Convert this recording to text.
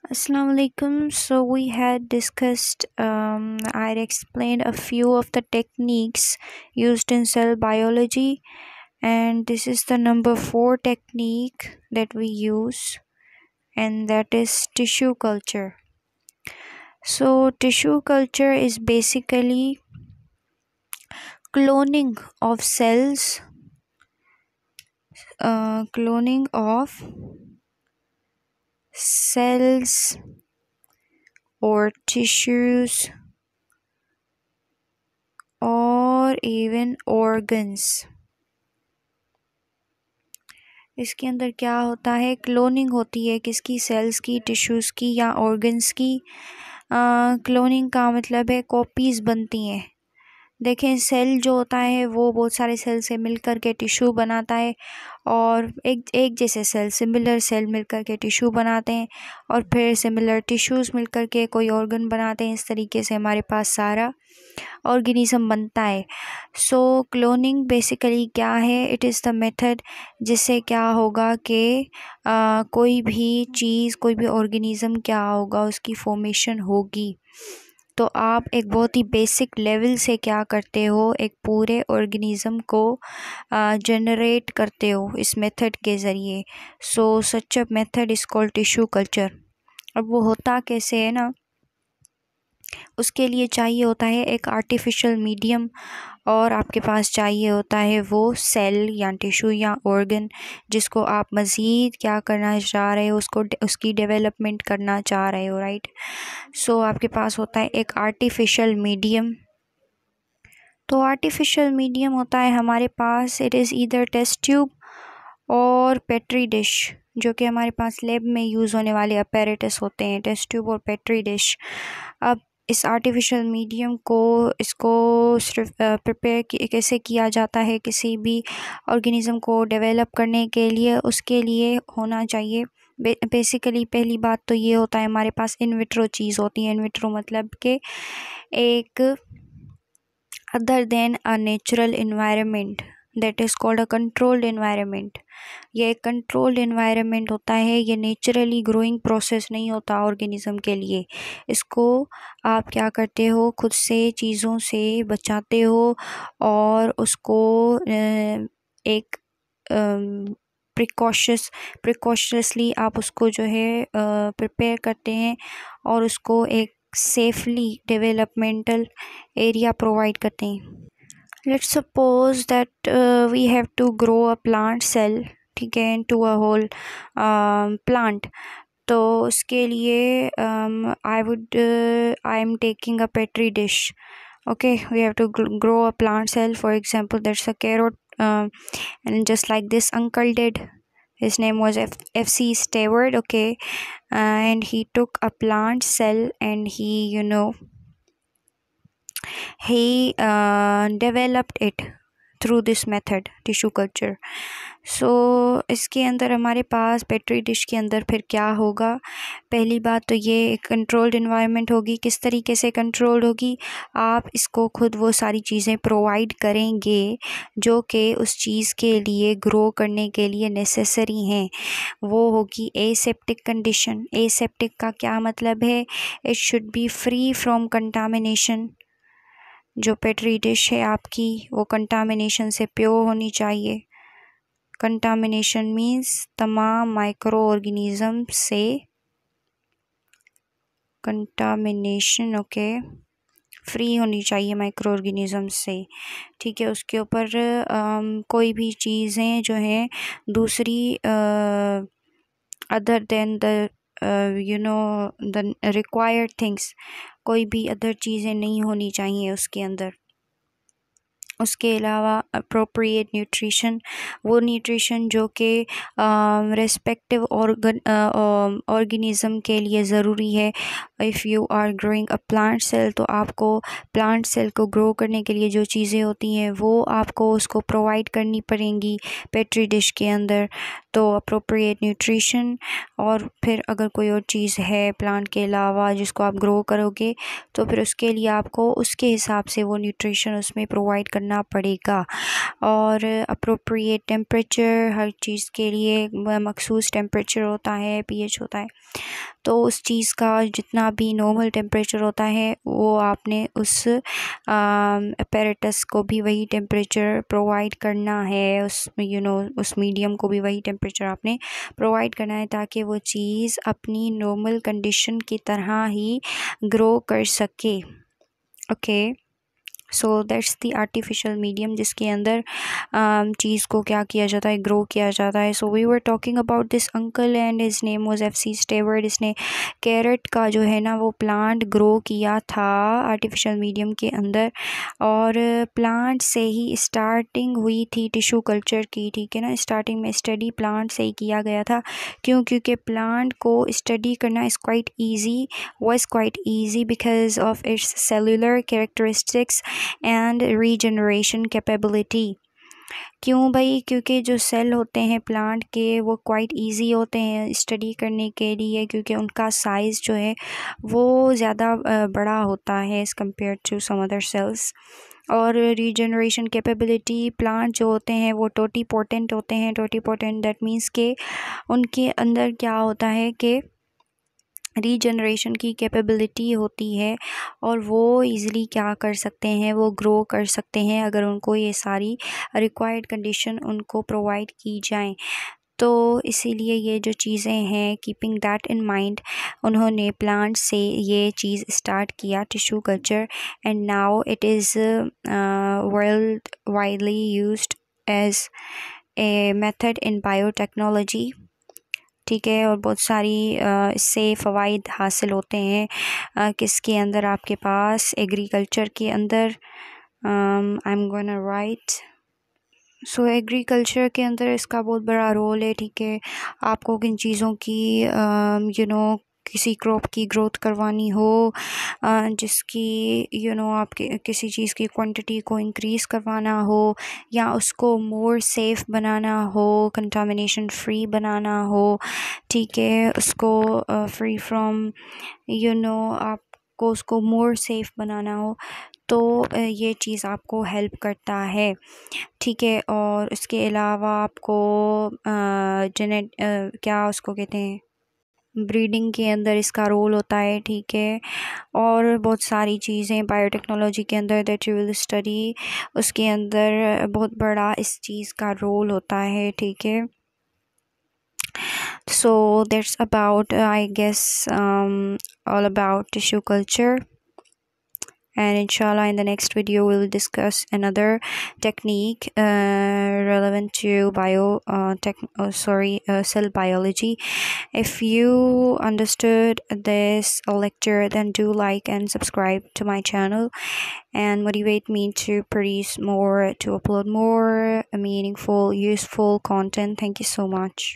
Assalamu alaikum. So we had discussed, I explained a few of the techniques used in cell biology, and this is the number 4 technique that we use, and that is tissue culture. So tissue culture is basically cloning of cells, cloning of cells or tissues or even organs. इसके अंदर क्या होता है, cloning होती है किसकी, sales की, tissues की या ऑर्गन्स की। क्लोनिंग का मतलब है कॉपीज़ बनती हैं। देखें, सेल जो होता है वो बहुत सारे सेल से मिलकर के टिश्यू बनाता है, और एक जैसे सेल, सिमिलर सेल मिलकर के टिश्यू बनाते हैं, और फिर सिमिलर टिश्यूज़ मिलकर के कोई ऑर्गन बनाते हैं। इस तरीके से हमारे पास सारा ऑर्गेनिज्म बनता है। सो क्लोनिंग बेसिकली क्या है, इट इज़ द मेथड जिससे क्या होगा कि कोई भी चीज़, कोई भी ऑर्गेनिज्म क्या होगा, उसकी फॉर्मेशन होगी। तो आप एक बहुत ही बेसिक लेवल से क्या करते हो, एक पूरे ऑर्गेनिज्म को जनरेट करते हो इस मेथड के ज़रिए। So such a method is called tissue culture. अब वो होता कैसे है ना, उसके लिए चाहिए होता है एक आर्टिफिशियल मीडियम, और आपके पास चाहिए होता है वो सेल या टिश्यू या ऑर्गन जिसको आप मज़ीद क्या करना चाह रहे हो, उसकी डेवलपमेंट करना चाह रहे हो, राइट। सो आपके पास होता है एक आर्टिफिशियल मीडियम। तो आर्टिफिशियल मीडियम होता है हमारे पास, it is either test tube or petri dish, जो कि हमारे पास लैब में यूज़ होने वाले अपैरेटस होते हैं, test tube or petri dish. अब इस आर्टिफिशियल मीडियम को, इसको सिर्फ प्रिपेयर कैसे किया जाता है किसी भी ऑर्गेनिज्म को डेवलप करने के लिए, उसके लिए होना चाहिए बेसिकली पहली बात तो ये होता है हमारे पास इन विट्रो चीज़ होती है। इन विट्रो मतलब कि एक other than a natural environment, that is called a controlled environment. ये एक कंट्रोल्ड इन्वायरमेंट होता है, ये नेचुरली ग्रोइंग प्रोसेस नहीं होता ऑर्गेनिज्म के लिए। इसको आप क्या करते हो, खुद से चीज़ों से बचाते हो और उसको एक प्रिकॉशसली आप उसको जो है प्रिपेयर करते हैं और उसको एक सेफली डेवलपमेंटल एरिया प्रोवाइड करते हैं। Let's suppose that we have to grow a plant cell, ठीक है, इनटू अ होल प्लांट। तो उसके लिए I am taking a petri dish. Okay, we have to grow a plant cell. For example, there's a carrot, and just like this uncle did. His name was F.C. Stewart. Okay, and he took a plant cell and he developed it through this method, tissue culture. सो इसके अंदर हमारे पास petri dish के अंदर फिर क्या होगा, पहली बात तो ये एक कंट्रोल्ड इन्वायरमेंट होगी। किस तरीके से कंट्रोल्ड होगी, आप इसको खुद वो सारी चीज़ें प्रोवाइड करेंगे जो कि उस चीज़ के लिए ग्रो करने के लिए नेसेसरी हैं। वो होगी एसेप्टिक कंडीशन। एसेप्टिक का क्या मतलब है, it should be free from contamination. जो पेट्री डिश है आपकी वो कंटामिनेशन से प्योर होनी चाहिए। कंटामिनेशन मीन्स तमाम माइक्रो ऑर्गेनिज्म से कंटामिनेशन, ओके, फ्री होनी चाहिए माइक्रो ऑर्गेनिज्म से, ठीक है। उसके ऊपर कोई भी चीज़ें जो हैं दूसरी other than the the required things, कोई भी अदर चीज़ें नहीं होनी चाहिए उसके अंदर। उसके अलावा अप्रोप्रिएट न्यूट्रिशन, वो न्यूट्रिशन जो कि रेस्पेक्टिव ऑर्गेनिज़म के लिए ज़रूरी है, if you are growing a plant cell, तो आपको प्लांट सेल को ग्रो करने के लिए जो चीज़ें होती हैं वो आपको उसको प्रोवाइड करनी पड़ेंगी पेट्री डिश के अंदर। तो अप्रोप्रिएट न्यूट्रिशन, और फिर अगर कोई और चीज़ है प्लांट के अलावा जिसको आप ग्रो करोगे, तो फिर उसके लिए आपको उसके हिसाब से वो न्यूट्रिशन उसमें प्रोवाइड करना पड़ेगा। और अप्रोप्रिएट टेम्परेचर, हर चीज़ के लिए मखसूस टेम्परेचर होता है, पीएच होता है, तो उस चीज़ का जितना भी नॉर्मल टेम्परेचर होता है वो आपने उस अपैरेटस को भी वही टेम्परेचर प्रोवाइड करना है, उस उस मीडियम को भी वही टेम्परेचर आपने प्रोवाइड करना है, ताकि वो चीज़ अपनी नॉर्मल कंडीशन की तरह ही ग्रो कर सके। Okay, so that's the artificial medium जिसके अंदर चीज़ को क्या किया जाता है, ग्रो किया जाता है। So we were talking about this uncle and his name was FC Steward. इसने कैरेट का जो है ना वो प्लांट ग्रो किया था आर्टिफिशियल मीडियम के अंदर, और प्लांट से ही स्टार्टिंग हुई थी टिश्यू कल्चर की, ठीक है ना। स्टार्टिंग में स्टडी प्लांट से ही किया गया था, क्योंकि प्लांट को स्टडी करना is quite easy because of its cellular characteristics and regeneration capability. क्यों भाई? क्योंकि जो सेल होते हैं प्लांट के वो क्वाइट इजी होते हैं स्टडी करने के लिए, क्योंकि उनका साइज़ जो है वो ज़्यादा बड़ा होता है as compare to some other cells. और रीजनरेशन कैपेबिलिटी, प्लांट जो होते हैं वो टोटीपोटेंट होते हैं। टोटीपोटेंट दैट मीन्स के उनके अंदर क्या होता है कि रीजनरेशन की कैपेबिलिटी होती है, और वो इजीली क्या कर सकते हैं, वो ग्रो कर सकते हैं अगर उनको ये सारी रिक्वायर्ड कंडीशन उनको प्रोवाइड की जाएं। तो इसीलिए ये जो चीज़ें हैं, कीपिंग दैट इन माइंड, उन्होंने प्लांट से ये चीज़ स्टार्ट किया tissue culture, and now it is world widely used as a method in biotechnology, ठीक है। और बहुत सारी इससे फ़वाइद हासिल होते हैं किसके अंदर, आपके पास एग्रीकल्चर के अंदर। I am gonna right, so agriculture के अंदर इसका बहुत बड़ा रोल है, ठीक है। आपको किन चीज़ों की किसी क्रॉप की ग्रोथ करवानी हो, जिसकी आपके किसी चीज़ की क्वांटिटी को इंक्रीज़ करवाना हो, या उसको मोर सेफ़ बनाना हो, कंटामिनेशन फ्री बनाना हो, ठीक है। उसको फ्री फ्रॉम आपको उसको मोर सेफ़ बनाना हो, तो ये चीज़ आपको हेल्प करता है, ठीक है। और इसके अलावा आपको क्या उसको कहते हैं, ब्रीडिंग के अंदर इसका रोल होता है, ठीक है। और बहुत सारी चीज़ें बायोटेक्नोलॉजी के अंदर दैट यू विल स्टडी, उसके अंदर बहुत बड़ा इस चीज़ का रोल होता है, ठीक है। So that's about I guess all about tissue culture, and inshallah in the next video we'll discuss another technique relevant to cell biology. If you understood this lecture, then do like and subscribe to my channel and motivate me to produce more, to upload more meaningful, useful content. Thank you so much.